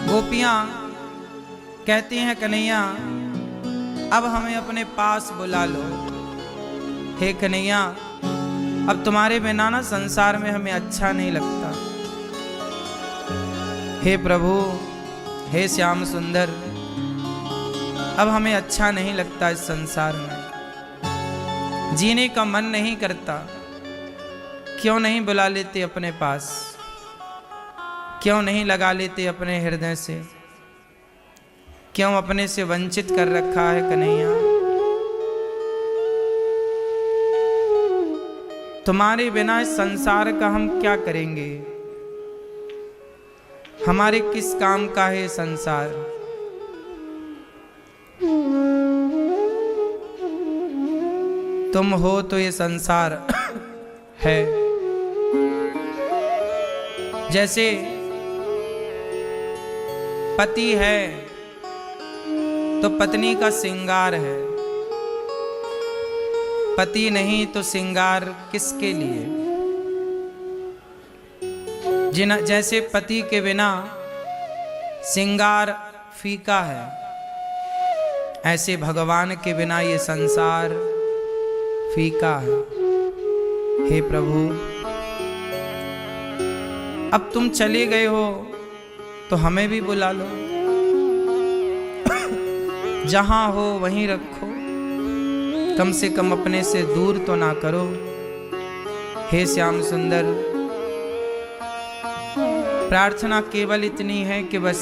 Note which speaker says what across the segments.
Speaker 1: गोपियां कहती हैं कन्हैया अब हमें अपने पास बुला लो। हे कन्हैया अब तुम्हारे बिना ना संसार में हमें अच्छा नहीं लगता। हे प्रभु, हे श्याम सुंदर, अब हमें अच्छा नहीं लगता इस संसार में, जीने का मन नहीं करता। क्यों नहीं बुला लेते अपने पास, क्यों नहीं लगा लेते अपने हृदय से, क्यों अपने से वंचित कर रखा है कन्हैया। तुम्हारे बिना इस संसार का हम क्या करेंगे, हमारे किस काम का है संसार। तुम हो तो ये संसार है। जैसे पति है तो पत्नी का श्रृंगार है, पति नहीं तो श्रृंगार किसके लिए। जैसे पति के बिना श्रृंगार फीका है, ऐसे भगवान के बिना ये संसार फीका है। हे प्रभु, अब तुम चले गए हो तो हमें भी बुला लो, जहां हो वहीं रखो, कम से कम अपने से दूर तो ना करो। हे श्याम सुंदर, प्रार्थना केवल इतनी है कि बस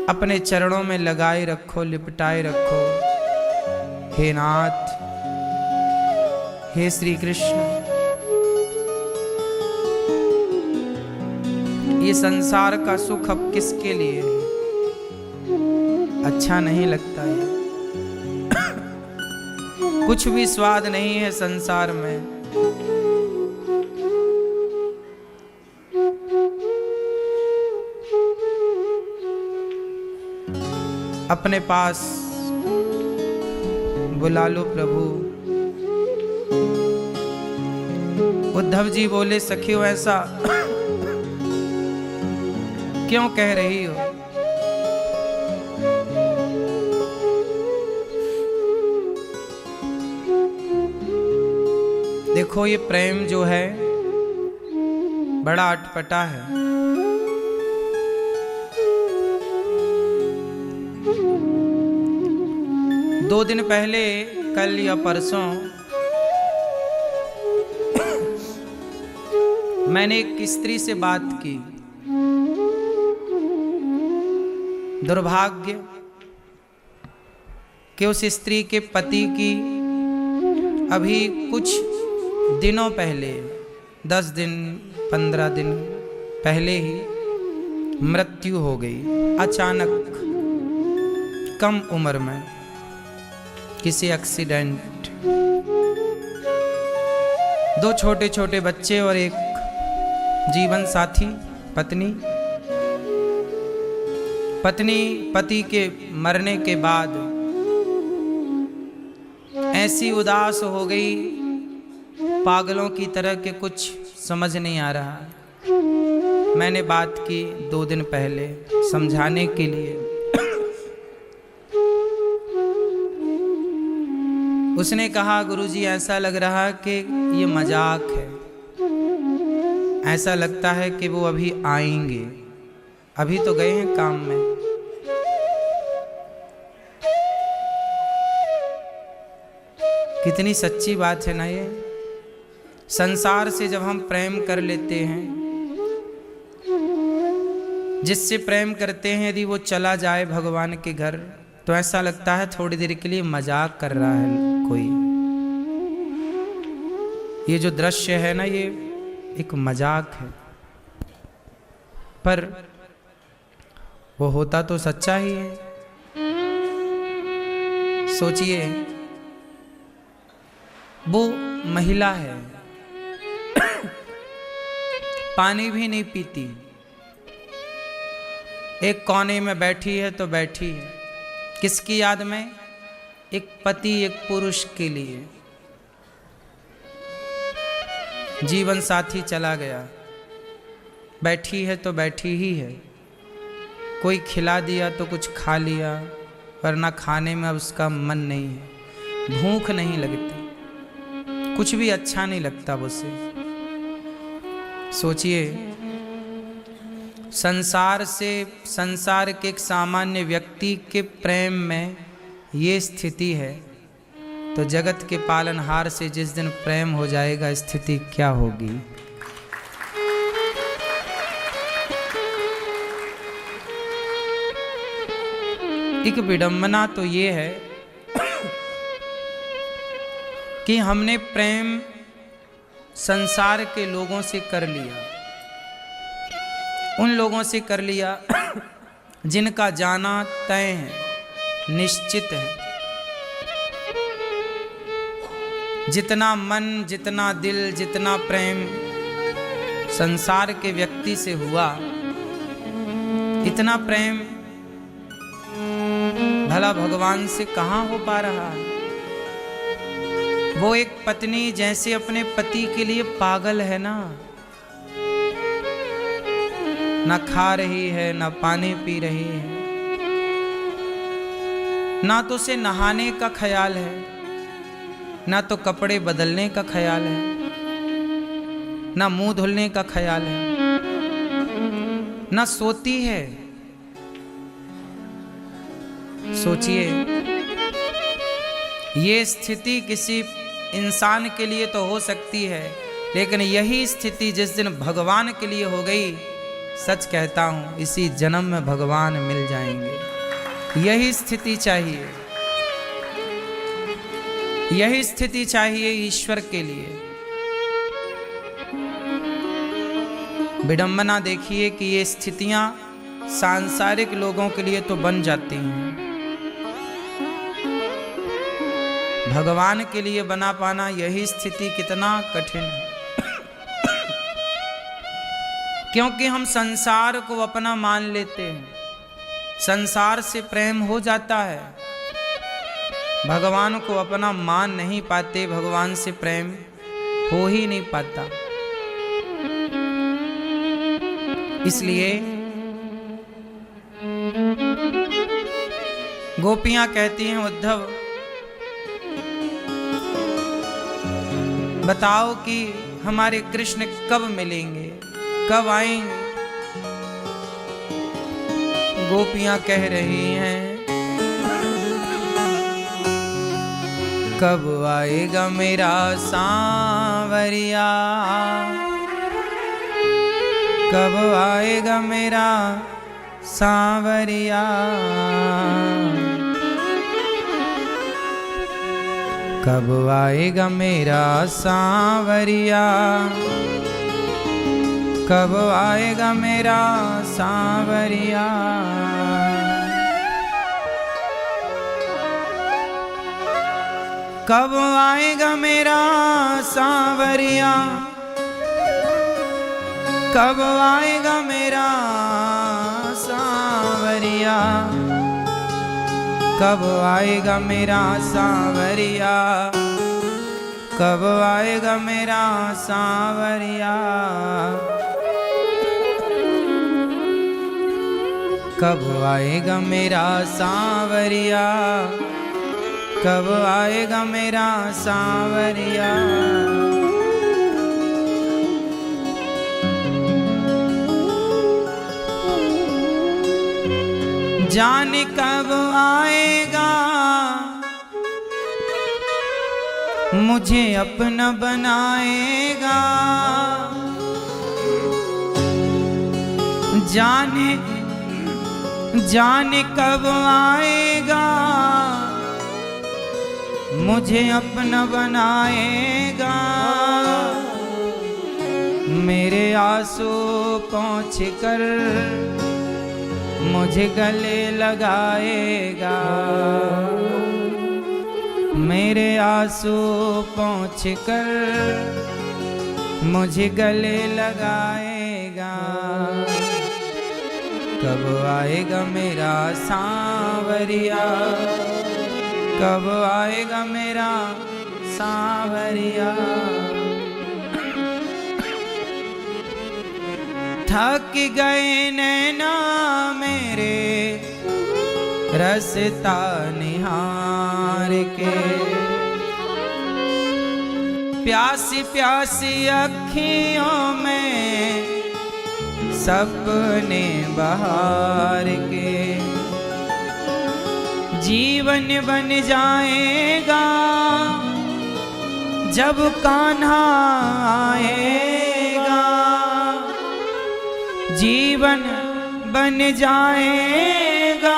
Speaker 1: अपने चरणों में लगाए रखो, लिपटाए रखो। हे नाथ, हे श्री कृष्ण, ये संसार का सुख अब किसके लिए है, अच्छा नहीं लगता है। कुछ भी स्वाद नहीं है संसार में। अपने पास बुला लो प्रभु। उद्धव जी बोले सखियो ऐसा क्यों कह रही हो। देखो ये प्रेम जो है बड़ा अटपटा है। दो दिन पहले, कल या परसों, मैंने एक स्त्री से बात की। दुर्भाग्य कि उस स्त्री के पति की अभी कुछ दिनों पहले, 10 दिन 15 दिन पहले ही मृत्यु हो गई। अचानक, कम उम्र में, किसी एक्सीडेंट। 2 छोटे छोटे बच्चे और एक जीवन साथी पत्नी। पत्नी पति के मरने के बाद ऐसी उदास हो गई, पागलों की तरह के कुछ समझ नहीं आ रहा। मैंने बात की 2 दिन पहले समझाने के लिए। उसने कहा गुरुजी ऐसा लग रहा कि ये मजाक है, ऐसा लगता है कि वो अभी आएंगे, अभी तो गए हैं काम में। कितनी सच्ची बात है ना ये। संसार से जब हम प्रेम कर लेते हैं, जिससे प्रेम करते हैं, यदि वो चला जाए भगवान के घर, तो ऐसा लगता है थोड़ी देर के लिए मजाक कर रहा है कोई। ये जो दृश्य है ना, ये एक मजाक है, पर वो होता तो सच्चा ही है। सोचिए, वो महिला है, पानी भी नहीं पीती, एक कोने में बैठी है तो बैठी है। किसकी याद में? एक पति, एक पुरुष के लिए। जीवन साथी चला गया, बैठी है तो बैठी ही है, कोई खिला दिया तो कुछ खा लिया, वरना खाने में अब उसका मन नहीं है, भूख नहीं लगती, कुछ भी अच्छा नहीं लगता उसे। सोचिए, संसार के एक सामान्य व्यक्ति के प्रेम में ये स्थिति है, तो जगत के पालनहार से जिस दिन प्रेम हो जाएगा स्थिति क्या होगी। एक विडंबना तो ये है कि हमने प्रेम संसार के लोगों से कर लिया, उन लोगों से कर लिया जिनका जाना तय है, निश्चित है। जितना मन, जितना दिल, जितना प्रेम संसार के व्यक्ति से हुआ, इतना प्रेम भला भगवान से कहाँ हो पा रहा है। वो एक पत्नी जैसे अपने पति के लिए पागल है ना खा रही है, ना पानी पी रही है, ना तो उसे नहाने का ख्याल है, ना तो कपड़े बदलने का ख्याल है, ना मुंह धुलने का ख्याल है, ना सोती है। सोचिए, ये स्थिति किसी इंसान के लिए तो हो सकती है, लेकिन यही स्थिति जिस दिन भगवान के लिए हो गई, सच कहता हूं इसी जन्म में भगवान मिल जाएंगे। यही स्थिति चाहिए, यही स्थिति चाहिए ईश्वर के लिए। विडंबना देखिए कि ये स्थितियां सांसारिक लोगों के लिए तो बन जाती हैं, भगवान के लिए बना पाना यही स्थिति कितना कठिन है। क्योंकि हम संसार को अपना मान लेते हैं, संसार से प्रेम हो जाता है, भगवान को अपना मान नहीं पाते, भगवान से प्रेम हो ही नहीं पाता। इसलिए गोपियां कहती हैं, उद्धव बताओ कि हमारे कृष्ण कब मिलेंगे, कब आएंगे। गोपियां कह रही हैं, कब आएगा मेरा सांवरिया, कब आएगा मेरा सांवरिया, कब आएगा मेरा सांवरिया, कब आएगा मेरा सांवरिया। कब आएगा मेरा सांवरिया, कब आएगा मेरा सांवरिया, कब आएगा मेरा सांवरिया, कब आएगा मेरा सांवरिया, कब आएगा मेरा सांवरिया, कब आएगा मेरा सांवरिया। जाने कब आएगा मुझे अपना बनाएगा, जाने कब आएगा मुझे अपना बनाएगा, मेरे आंसू पोंछ कर मुझे गले लगाएगा, मेरे आंसू पोंछ कर मुझे गले लगाएगा। कब आएगा मेरा सांवरिया, कब आएगा मेरा सांवरिया। थक गए नैना मेरे रसता निहार के, प्यासी प्यासी अखियों में सपने बहार के। जीवन बन जाएगा जब कान्हा आएगा, जीवन बन जाएगा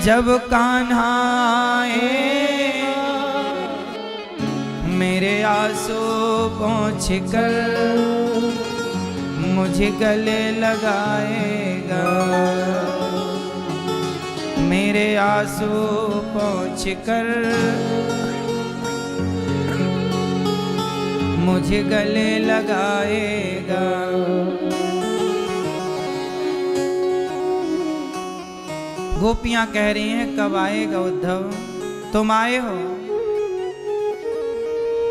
Speaker 1: जब कान्हा आएगा। मेरे आंसू पोंछ कर मुझे गले लगाएगा, मेरे आंसू पोंछ कर मुझे गले लगाएगा। गोपियां कह रही हैं कब आएगा उद्धव, तुम आए हो,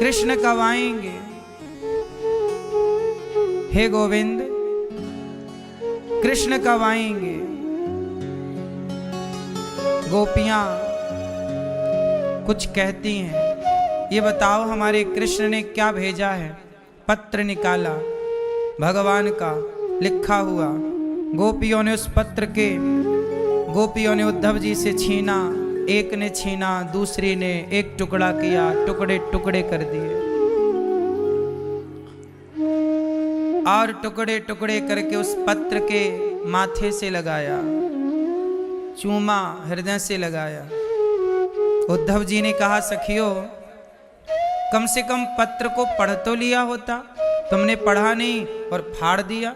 Speaker 1: कृष्ण कब आएंगे? हे गोविंद कृष्ण कब आएंगे? गोपियां कुछ कहती हैं, ये बताओ हमारे कृष्ण ने क्या भेजा है? पत्र निकाला भगवान का लिखा हुआ, गोपियों ने उस पत्र के गोपियों ने उद्धव जी से छीना, एक ने छीना, दूसरी ने एक टुकड़ा किया, टुकड़े टुकड़े कर दिए और टुकड़े टुकड़े करके उस पत्र के माथे से लगाया, चूमा हृदय से लगाया। उद्धव जी ने कहा सखियों कम से कम पत्र को पढ़ तो लिया होता, तुमने पढ़ा नहीं और फाड़ दिया।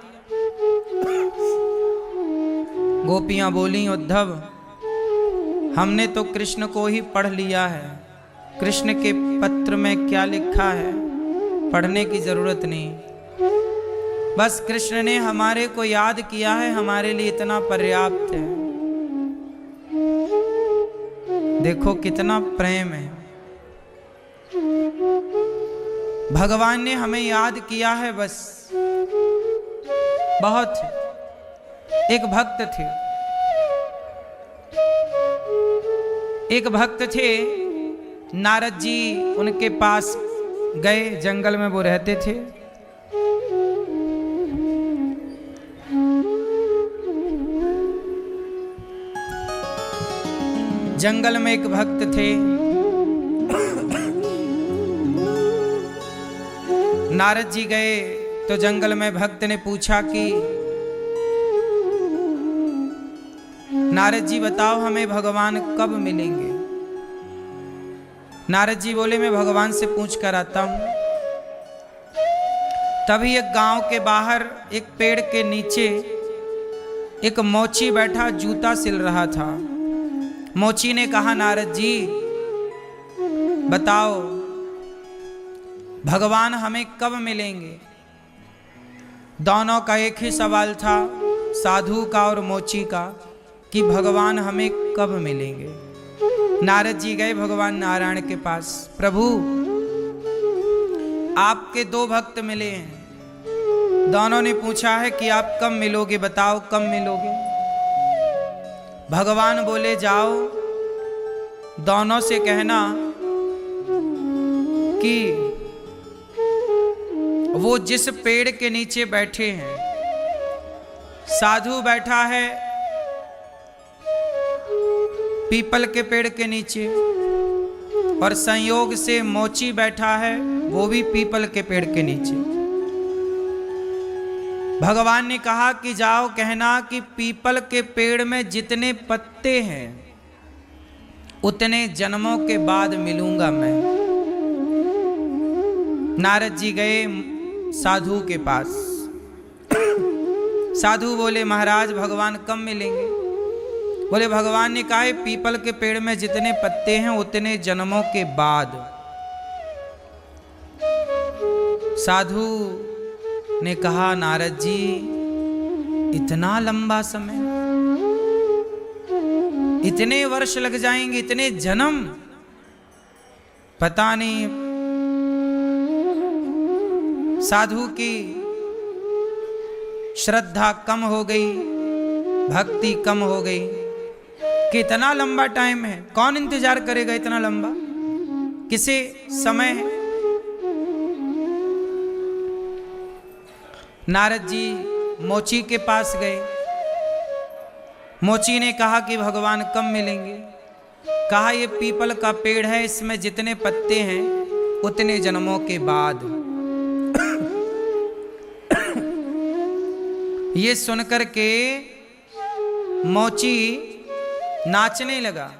Speaker 1: गोपियां बोली उद्धव हमने तो कृष्ण को ही पढ़ लिया है, कृष्ण के पत्र में क्या लिखा है पढ़ने की जरूरत नहीं, बस कृष्ण ने हमारे को याद किया है, हमारे लिए इतना पर्याप्त है। देखो कितना प्रेम है, भगवान ने हमें याद किया है बस, बहुत। एक भक्त थे, एक भक्त थे, नारद जी उनके पास गए, जंगल में वो रहते थे। जंगल में एक भक्त थे, नारद जी गए तो जंगल में भक्त ने पूछा कि नारद जी बताओ हमें भगवान कब मिलेंगे? नारद जी बोले मैं भगवान से पूछ कर आता हूं। तभी एक गांव के बाहर एक पेड़ के नीचे एक मोची बैठा जूता सिल रहा था। मोची ने कहा नारद जी बताओ भगवान हमें कब मिलेंगे? दोनों का एक ही सवाल था, साधु का और मोची का, कि भगवान हमें कब मिलेंगे। नारद जी गए भगवान नारायण के पास, प्रभु आपके दो भक्त मिले हैं, दोनों ने पूछा है कि आप कब मिलोगे, बताओ कब मिलोगे। भगवान बोले जाओ दोनों से कहना कि वो जिस पेड़ के नीचे बैठे हैं, साधु बैठा है पीपल के पेड़ के नीचे और संयोग से मोची बैठा है वो भी पीपल के पेड़ के नीचे। भगवान ने कहा कि जाओ कहना कि पीपल के पेड़ में जितने पत्ते हैं उतने जन्मों के बाद मिलूंगा मैं। नारद जी गए साधु के पास। साधु बोले महाराज भगवान कब मिलेंगे? बोले भगवान ने कहा पीपल के पेड़ में जितने पत्ते हैं उतने जन्मों के बाद। साधु ने कहा नारद जी इतना लंबा समय, इतने वर्ष लग जाएंगे, इतने जन्म, पता नहीं। साधु की श्रद्धा कम हो गई, भक्ति कम हो गई। कितना लंबा टाइम है, कौन इंतजार करेगा इतना लंबा, किसे समय है। नारद जी मोची के पास गए। मोची ने कहा कि भगवान कब मिलेंगे। कहा ये पीपल का पेड़ है, इसमें जितने पत्ते हैं उतने जन्मों के बाद। ये सुनकर के मोची नाचने लगा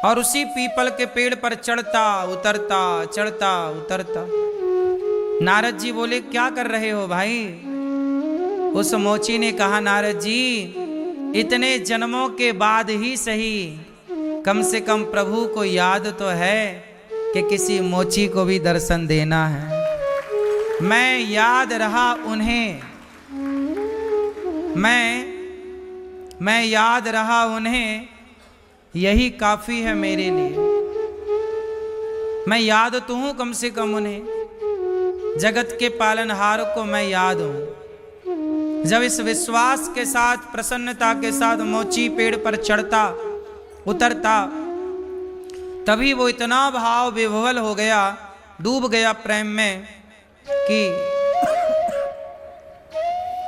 Speaker 1: और उसी पीपल के पेड़ पर चढ़ता उतरता चढ़ता उतरता। नारद जी बोले क्या कर रहे हो भाई। उस मोची ने कहा नारद जी इतने जन्मों के बाद ही सही, कम से कम प्रभु को याद तो है कि किसी मोची को भी दर्शन देना है। मैं याद रहा उन्हें, मैं याद रहा उन्हें, यही काफी है मेरे लिए। मैं याद तो हूं कम से कम उन्हें, जगत के पालनहार को मैं याद हूं। जब इस विश्वास के साथ प्रसन्नता के साथ मोची पेड़ पर चढ़ता उतरता, तभी वो इतना भाव विभोल हो गया, डूब गया प्रेम में कि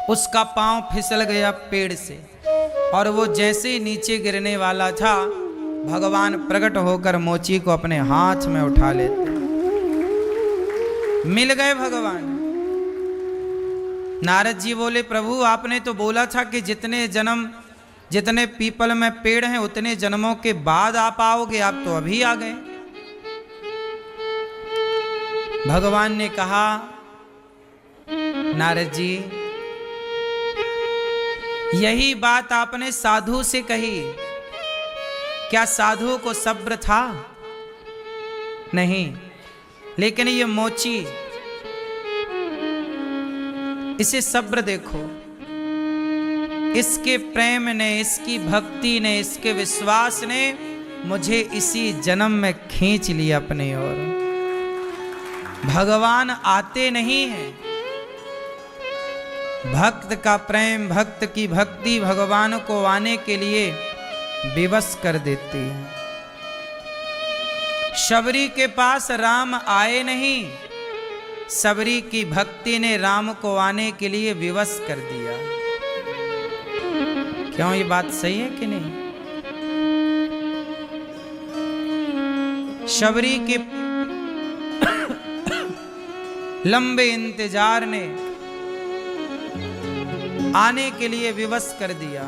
Speaker 1: उसका पांव फिसल गया पेड़ से। और वो जैसे नीचे गिरने वाला था, भगवान प्रकट होकर मोची को अपने हाथ में उठा लेते। मिल गए भगवान। नारद जी बोले प्रभु आपने तो बोला था कि जितने जन्म, जितने पीपल में पेड़ हैं उतने जन्मों के बाद आप आओगे, आप तो अभी आ गए। भगवान ने कहा नारद जी यही बात आपने साधु से कही, क्या साधु को सब्र था? नहीं, लेकिन ये मोची, इसे सब्र देखो, इसके प्रेम ने, इसकी भक्ति ने, इसके विश्वास ने मुझे इसी जन्म में खींच लिया अपनी ओर। भगवान आते नहीं हैं, भक्त का प्रेम, भक्त की भक्ति भगवान को आने के लिए विवश कर देती है। शबरी के पास राम आए नहीं, शबरी की भक्ति ने राम को आने के लिए विवश कर दिया। क्यों, ये बात सही है कि नहीं? शबरी के लंबे इंतजार ने आने के लिए विवश कर दिया।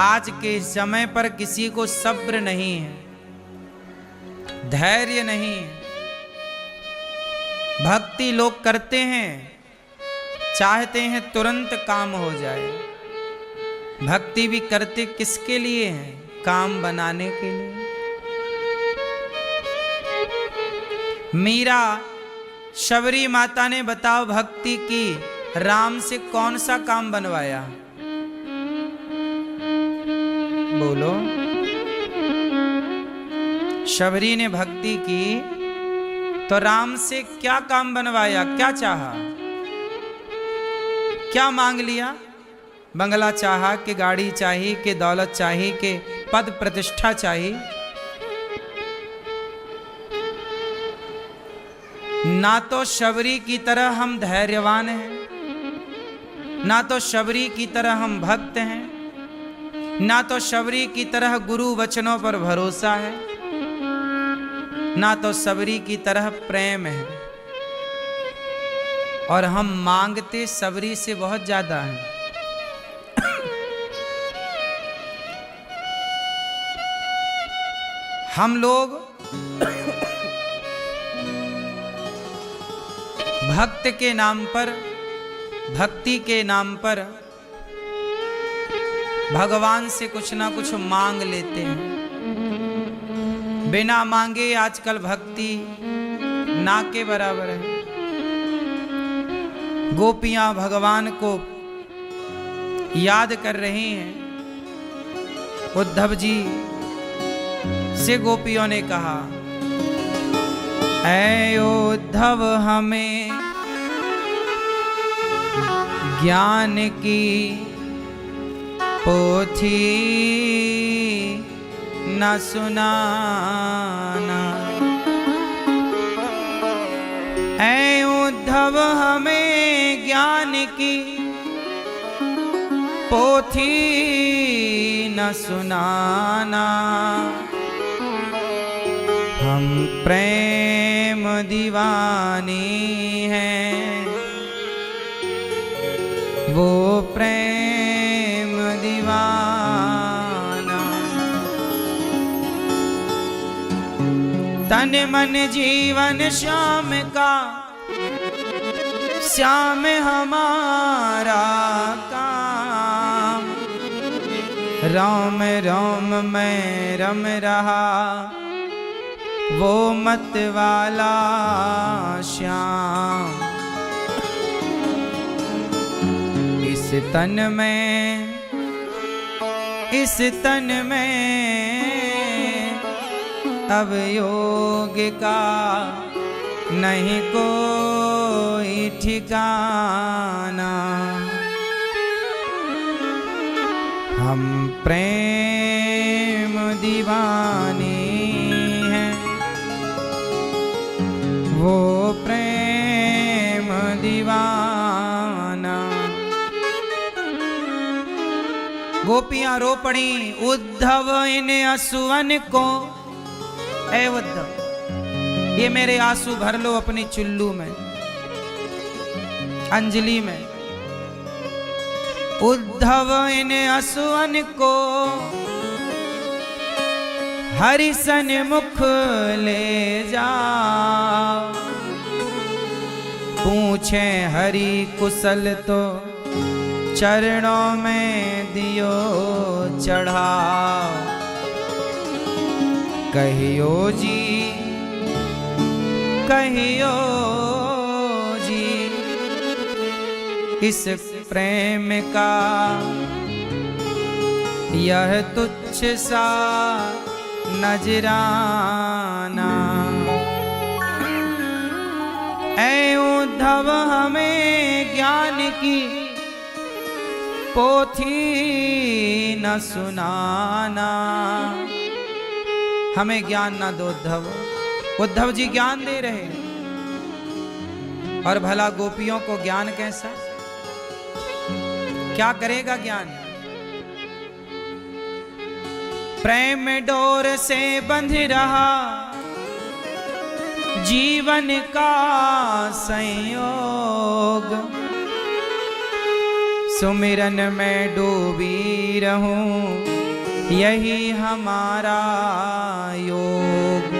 Speaker 1: आज के समय पर किसी को सब्र नहीं है, धैर्य नहीं है। भक्ति लोग करते हैं, चाहते हैं तुरंत काम हो जाए। भक्ति भी करते किसके लिए हैं? काम बनाने के लिए। मीरा शबरी माता ने बताओ भक्ति की, राम से कौन सा काम बनवाया? बोलो। शबरी ने भक्ति की तो राम से क्या काम बनवाया, क्या चाहा, क्या मांग लिया? बंगला चाहा कि गाड़ी चाहिए, कि दौलत चाहिए, कि पद प्रतिष्ठा चाहिए? ना तो शबरी की तरह हम धैर्यवान हैं, ना तो शबरी की तरह हम भक्त हैं, ना तो शबरी की तरह गुरु वचनों पर भरोसा है, ना तो शबरी की तरह प्रेम है। और हम मांगते शबरी से बहुत ज्यादा हैं। हम लोग भक्त के नाम पर, भक्ति के नाम पर भगवान से कुछ ना कुछ मांग लेते हैं। बिना मांगे आजकल भक्ति ना के बराबर है। गोपियां भगवान को याद कर रही हैं। उद्धव जी से गोपियों ने कहा, ऐ उद्धव हमें ज्ञान की पोथी न सुनाना। ऐ उद्धव हमें ज्ञान की पोथी न सुनाना। हम प्रेम दीवानी हैं, वो प्रेम दीवाना। तन मन जीवन श्याम का, श्याम हमारा काम। राम राम मैं रम रहा, वो मत वाला श्याम। इस तन में अब योग का नहीं कोई ठिकाना। हम प्रेम दीवानी हैं, वो प्रेम दीवाना। गोपियां रो पड़ी उद्धव इन असुवन को। ऐ उद्धव, ये मेरे आंसू भर लो अपनी चुल्लू में, अंजलि में। उद्धव इन असुवन को हरि सन्मुख ले जाओ। पूछे हरि कुशल तो चरणों में दियो चढ़ाओ। कहियो जी, कहियो जी, इस प्रेम का यह तुच्छ सा नजराना। ऐ उद्धव हमें ज्ञान की पोथी न सुनाना। हमें ज्ञान ना दो उद्धव। उद्धव जी ज्ञान दे रहे हैं, और भला गोपियों को ज्ञान कैसा? क्या करेगा ज्ञान? प्रेम डोर से बंध रहा जीवन का संयोग। सुमिरन में डूबी रहूं यही हमारा योग।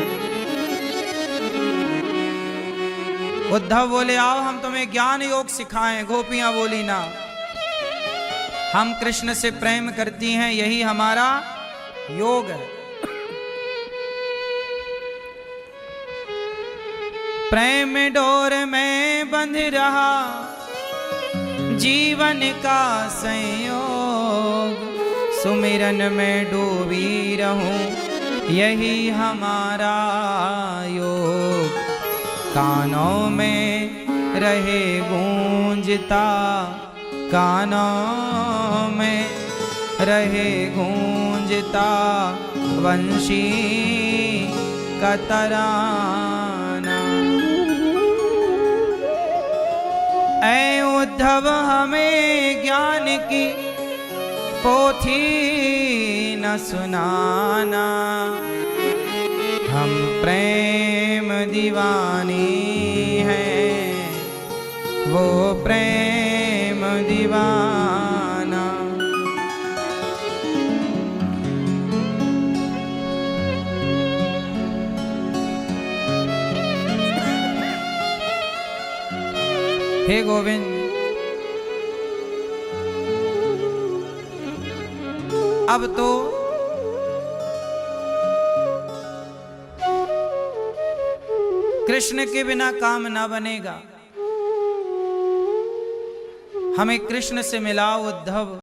Speaker 1: उद्धव बोले आओ हम तुम्हें ज्ञान योग सिखाएं। गोपियां बोली ना, हम कृष्ण से प्रेम करती हैं, यही हमारा योग है। प्रेम डोर में बंध रहा जीवन का संयोग। सुमिरन में डूबी रहूं यही हमारा योग। कानों में रहे गूंजता, कानों में रहे गूंजता वंशी का तराना। ऐ उद्धव हमें ज्ञान की पोथी न सुनाना। हम प्रेम दीवानी हैं, वो प्रेम दीवाना। हे गोविंद, अब तो कृष्ण के बिना काम ना बनेगा। हमें कृष्ण से मिलाओ उद्धव।